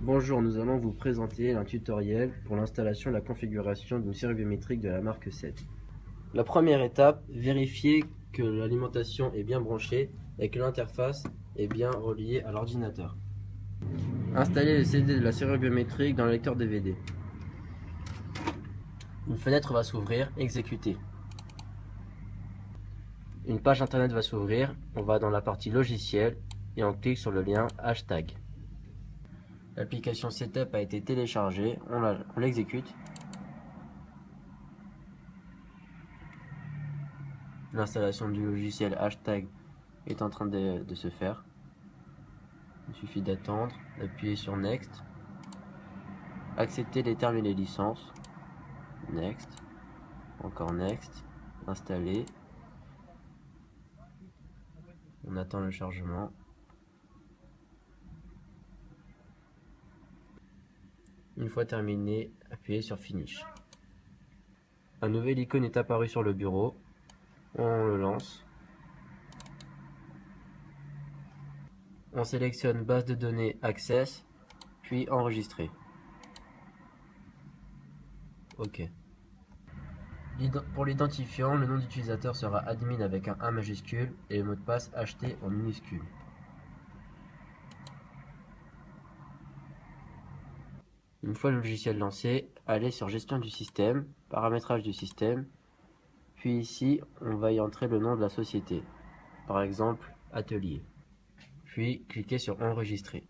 Bonjour, nous allons vous présenter un tutoriel pour l'installation et la configuration d'une serrure biométrique de la marque 7. La première étape, vérifier que l'alimentation est bien branchée et que l'interface est bien reliée à l'ordinateur. Installer les CD de la serrure biométrique dans le lecteur DVD. Une fenêtre va s'ouvrir, exécuter. Une page internet va s'ouvrir, on va dans la partie logiciel et on clique sur le lien hashtag. L'application Setup a été téléchargée, on l'exécute. L'installation du logiciel hashtag est en train de se faire. Il suffit d'attendre, d'appuyer sur Next, accepter les termes et les licences, Next, encore Next, installer. On attend le chargement. Une fois terminé, appuyez sur Finish. Un nouvel icône est apparu sur le bureau. On le lance. On sélectionne base de données Access, puis enregistrer. OK. Pour l'identifiant, le nom d'utilisateur sera admin avec un A majuscule et le mot de passe HT en minuscule. Une fois le logiciel lancé, allez sur Gestion du système, Paramétrage du système, puis ici, on va y entrer le nom de la société, par exemple Atelier, puis cliquez sur Enregistrer.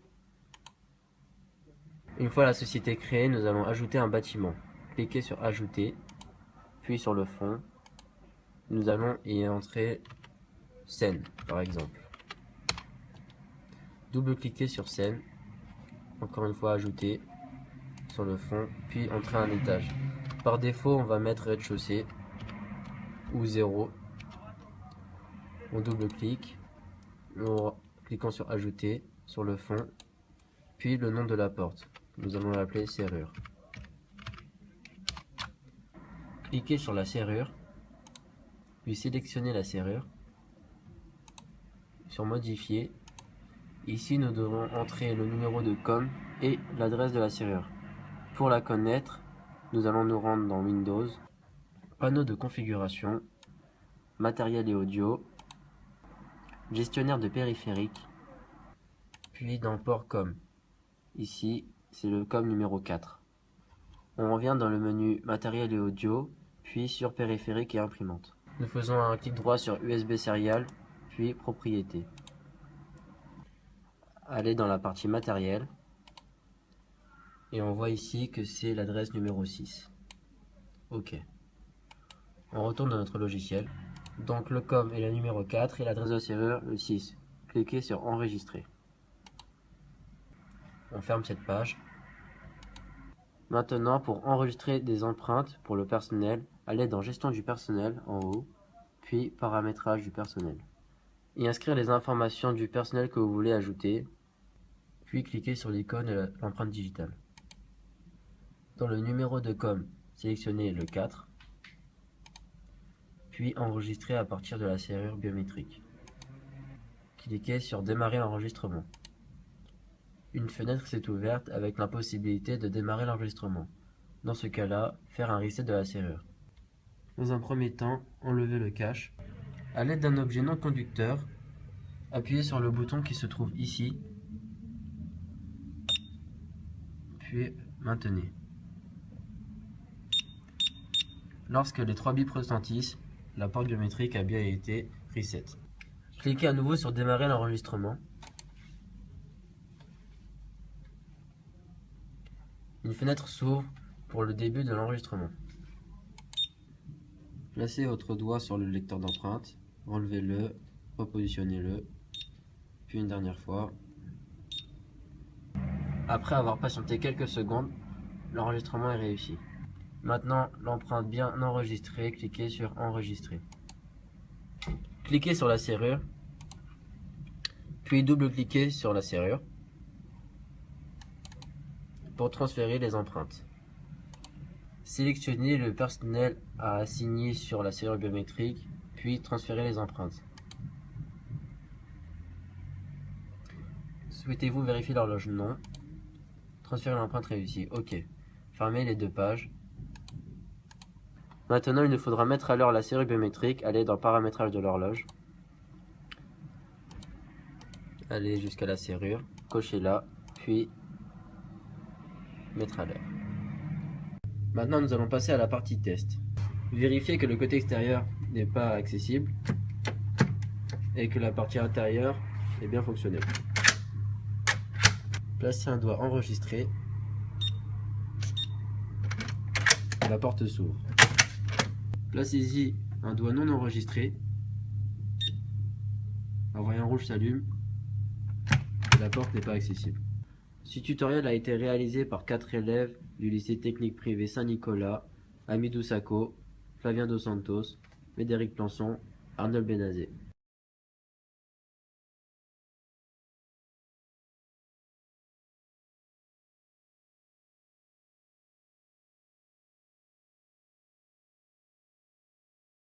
Une fois la société créée, nous allons ajouter un bâtiment. Cliquez sur Ajouter, puis sur le fond, nous allons y entrer scène, par exemple. Double-cliquez sur scène, encore une fois Ajouter, sur le fond, puis entrer un étage. Par défaut, on va mettre rez-de-chaussée ou 0. On double-clique, cliquons sur Ajouter, sur le fond, puis le nom de la porte. Nous allons l'appeler serrure. Cliquez sur la serrure, puis sélectionnez la serrure. Sur Modifier, ici nous devons entrer le numéro de COM et l'adresse de la serrure. Pour la connaître, nous allons nous rendre dans Windows, panneau de configuration, matériel et audio, gestionnaire de périphériques, puis dans port COM. Ici, c'est le COM numéro 4. On revient dans le menu matériel et audio, puis sur périphérique et imprimante. Nous faisons un clic droit sur USB Serial, puis propriétés. Allez dans la partie matériel, et on voit ici que c'est l'adresse numéro 6. OK. On retourne dans notre logiciel. Donc le COM est le numéro 4 et l'adresse de serrure le 6. Cliquez sur Enregistrer. On ferme cette page. Maintenant, pour enregistrer des empreintes pour le personnel, allez dans Gestion du personnel en haut, puis Paramétrage du personnel. Et inscrire les informations du personnel que vous voulez ajouter, puis cliquez sur l'icône de l'empreinte digitale. Dans le numéro de COM, sélectionnez le 4, puis enregistrer à partir de la serrure biométrique. Cliquez sur Démarrer l'enregistrement. Une fenêtre s'est ouverte avec la possibilité de démarrer l'enregistrement. Dans ce cas-là, faire un reset de la serrure. Dans un premier temps, enlevez le cache. À l'aide d'un objet non conducteur, appuyez sur le bouton qui se trouve ici, puis maintenez. Lorsque les 3 bips retentissent, la porte biométrique a bien été reset. Cliquez à nouveau sur Démarrer l'enregistrement. Une fenêtre s'ouvre pour le début de l'enregistrement. Placez votre doigt sur le lecteur d'empreintes, relevez-le, repositionnez-le, puis une dernière fois. Après avoir patienté quelques secondes, l'enregistrement est réussi. Maintenant, l'empreinte bien enregistrée, cliquez sur Enregistrer. Cliquez sur la serrure, puis double-cliquez sur la serrure pour transférer les empreintes. Sélectionnez le personnel à assigner sur la serrure biométrique, puis transférez les empreintes. Souhaitez-vous vérifier l'horloge? Non. Transférer l'empreinte réussie. OK. Fermez les deux pages. Maintenant, il nous faudra mettre à l'heure la serrure biométrique. Allez dans paramétrage de l'horloge. Allez jusqu'à la serrure. Cochez là, puis mettre à l'heure. Maintenant, nous allons passer à la partie test. Vérifiez que le côté extérieur n'est pas accessible et que la partie intérieure est bien fonctionnelle. Placez un doigt enregistré. La porte s'ouvre. Placez-y un doigt non enregistré. Un voyant rouge s'allume. La porte n'est pas accessible. Ce tutoriel a été réalisé par 4 élèves du lycée technique privé Saint-Nicolas, Amidou Sacco, Flavien Dos Santos, Médéric Plançon, Arnold Benazé.